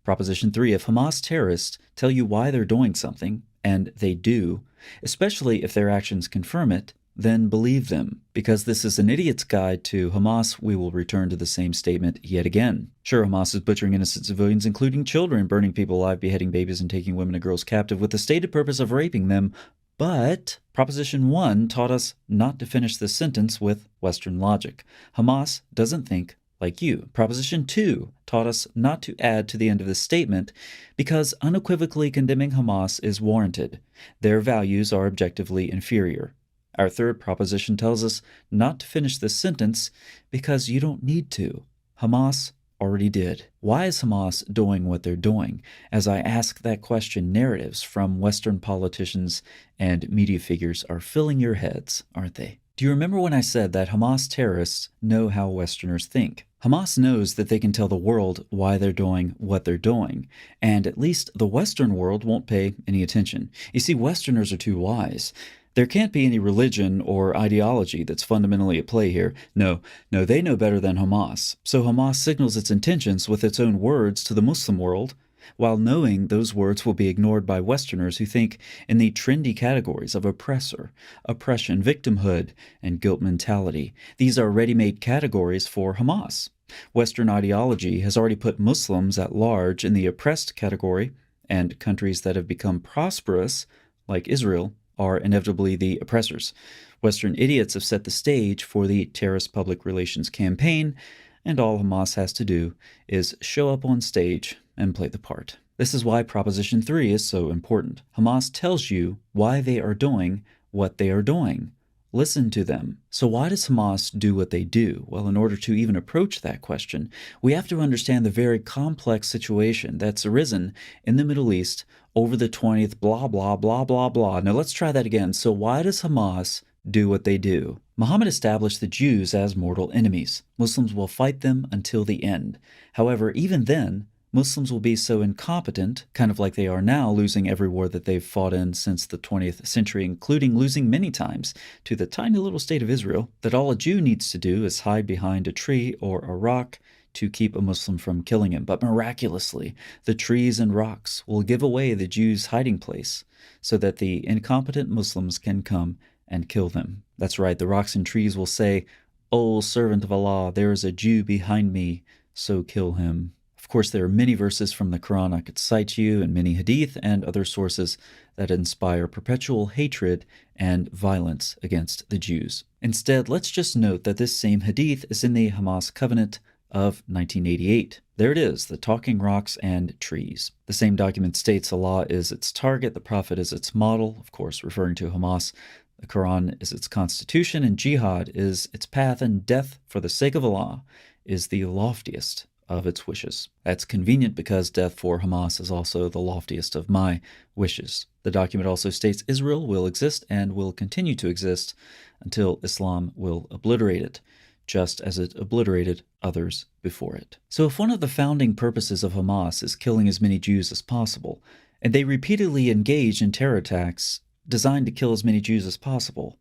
Proposition 3, if Hamas terrorists tell you why they're doing something, and they do, especially if their actions confirm it, then believe them. Because this is an idiot's guide to Hamas, we will return to the same statement yet again. Sure, Hamas is butchering innocent civilians, including children, burning people alive, beheading babies, and taking women and girls captive with the stated purpose of raping them. But Proposition 1 taught us not to finish this sentence with Western logic. Hamas doesn't think like you. Proposition 2 taught us not to add to the end of this statement because unequivocally condemning Hamas is warranted. Their values are objectively inferior. Our third proposition tells us not to finish this sentence because you don't need to. Hamas already did. Why is Hamas doing what they're doing? As I ask that question, narratives from Western politicians and media figures are filling your heads, aren't they? Do you remember when I said that Hamas terrorists know how Westerners think? Hamas knows that they can tell the world why they're doing what they're doing, and at least the Western world won't pay any attention. You see, Westerners are too wise. There can't be any religion or ideology that's fundamentally at play here. No, they know better than Hamas. So Hamas signals its intentions with its own words to the Muslim world, while knowing those words will be ignored by Westerners who think in the trendy categories of oppressor, oppression, victimhood, and guilt mentality. These are ready-made categories for Hamas. Western ideology has already put Muslims at large in the oppressed category, and countries that have become prosperous, like Israel, are inevitably the oppressors. Western idiots have set the stage for the terrorist public relations campaign, and all Hamas has to do is show up on stage and play the part. This is why Proposition 3 is so important. Hamas tells you why they are doing what they are doing. Listen to them. So why does Hamas do what they do? Well, in order to even approach that question, we have to understand the very complex situation that's arisen in the Middle East over the 20th blah, blah, blah, blah, blah. Now let's try that again. So why does Hamas do what they do? Muhammad established the Jews as mortal enemies. Muslims will fight them until the end. However, even then, Muslims will be so incompetent, kind of like they are now, losing every war that they've fought in since the 20th century, including losing many times to the tiny little state of Israel, that all a Jew needs to do is hide behind a tree or a rock to keep a Muslim from killing him. But miraculously, the trees and rocks will give away the Jews' hiding place so that the incompetent Muslims can come and kill them. That's right, the rocks and trees will say, "O servant of Allah, there is a Jew behind me, so kill him." Of course, there are many verses from the Quran I could cite you, and many hadith and other sources that inspire perpetual hatred and violence against the Jews. Instead, let's just note that this same hadith is in the Hamas Covenant of 1988. There it is, the talking rocks and trees. The same document states Allah is its target, the Prophet is its model, of course referring to Hamas. The Quran is its constitution, and jihad is its path, and death for the sake of Allah is the loftiest of its wishes. That's convenient because death for Hamas is also the loftiest of my wishes. The document also states Israel will exist and will continue to exist until Islam will obliterate it, just as it obliterated others before it. So if one of the founding purposes of Hamas is killing as many Jews as possible, and they repeatedly engage in terror attacks designed to kill as many Jews as possible,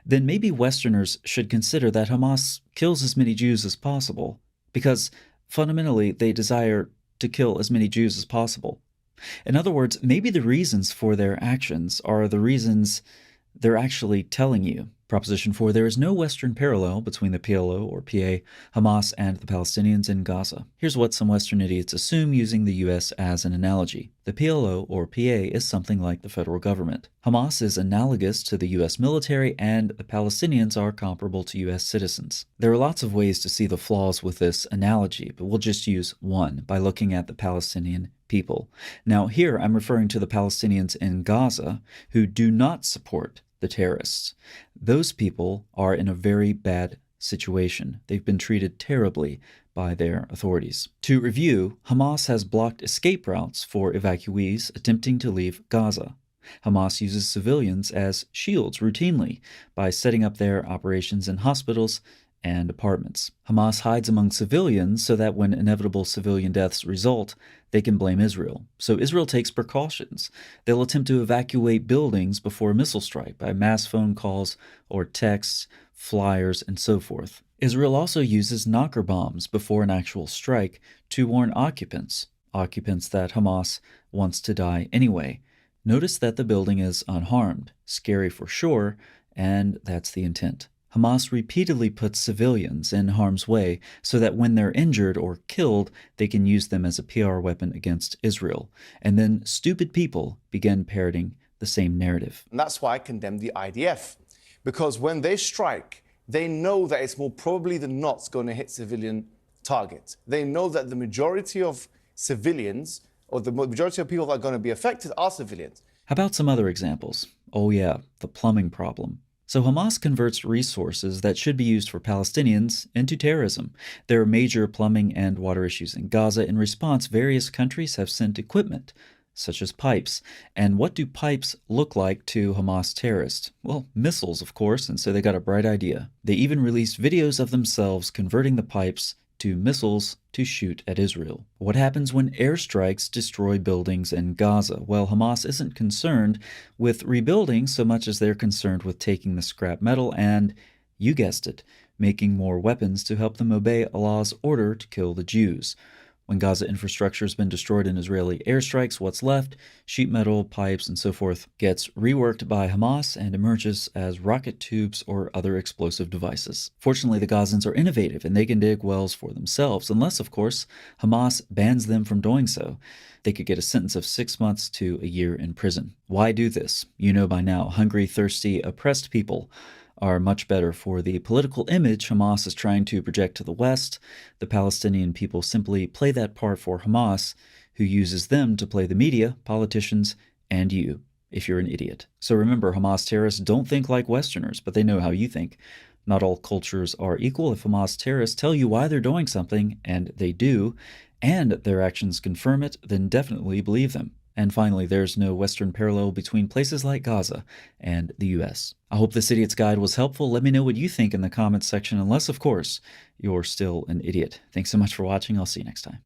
then maybe Westerners should consider that Hamas kills as many Jews as possible because fundamentally they desire to kill as many Jews as possible. In other words, maybe the reasons for their actions are the reasons they're actually telling you. Proposition 4, there is no Western parallel between the PLO or PA, Hamas, and the Palestinians in Gaza. Here's what some Western idiots assume using the U.S. as an analogy. The PLO or PA is something like the federal government. Hamas is analogous to the U.S. military, and the Palestinians are comparable to U.S. citizens. There are lots of ways to see the flaws with this analogy, but we'll just use one by looking at the Palestinian people. Now here I'm referring to the Palestinians in Gaza who do not support the terrorists. Those people are in a very bad situation. They've been treated terribly by their authorities. To review, Hamas has blocked escape routes for evacuees attempting to leave Gaza. Hamas uses civilians as shields routinely by setting up their operations in hospitals and apartments. Hamas hides among civilians so that when inevitable civilian deaths result, they can blame Israel. So Israel takes precautions. They'll attempt to evacuate buildings before a missile strike by mass phone calls or texts, flyers, and so forth. Israel also uses knocker bombs before an actual strike to warn occupants occupants that Hamas wants to die anyway. Notice that the building is unharmed. Scary for sure, and that's the intent. Hamas repeatedly puts civilians in harm's way so that when they're injured or killed, they can use them as a PR weapon against Israel. And then stupid people begin parroting the same narrative. And that's why I condemn the IDF. Because when they strike, they know that it's more probably than not going to hit civilian targets. They know that the majority of civilians, or the majority of people that are going to be affected, are civilians. How about some other examples? Oh yeah, the plumbing problem. So Hamas converts resources that should be used for Palestinians into terrorism. There are major plumbing and water issues in Gaza. In response, various countries have sent equipment, such as pipes. And what do pipes look like to Hamas terrorists? Well, missiles, of course, and so they got a bright idea. They even released videos of themselves converting the pipes to missiles to shoot at Israel. What happens when airstrikes destroy buildings in Gaza? Well, Hamas isn't concerned with rebuilding so much as they're concerned with taking the scrap metal and, you guessed it, making more weapons to help them obey Allah's order to kill the Jews. When Gaza infrastructure has been destroyed in Israeli airstrikes, what's left, sheet metal, pipes, and so forth, gets reworked by Hamas and emerges as rocket tubes or other explosive devices. Fortunately, the Gazans are innovative and they can dig wells for themselves, unless, of course, Hamas bans them from doing so. They could get a sentence of 6 months to a year in prison. Why do this? You know by now, hungry, thirsty, oppressed people are much better for the political image Hamas is trying to project to the West. The Palestinian people simply play that part for Hamas, who uses them to play the media, politicians, and you, if you're an idiot. So remember, Hamas terrorists don't think like Westerners, but they know how you think. Not all cultures are equal. If Hamas terrorists tell you why they're doing something, and they do, and their actions confirm it, then definitely believe them. And finally, there's no Western parallel between places like Gaza and the US. I hope this idiot's guide was helpful. Let me know what you think in the comments section, unless, of course, you're still an idiot. Thanks so much for watching. I'll see you next time.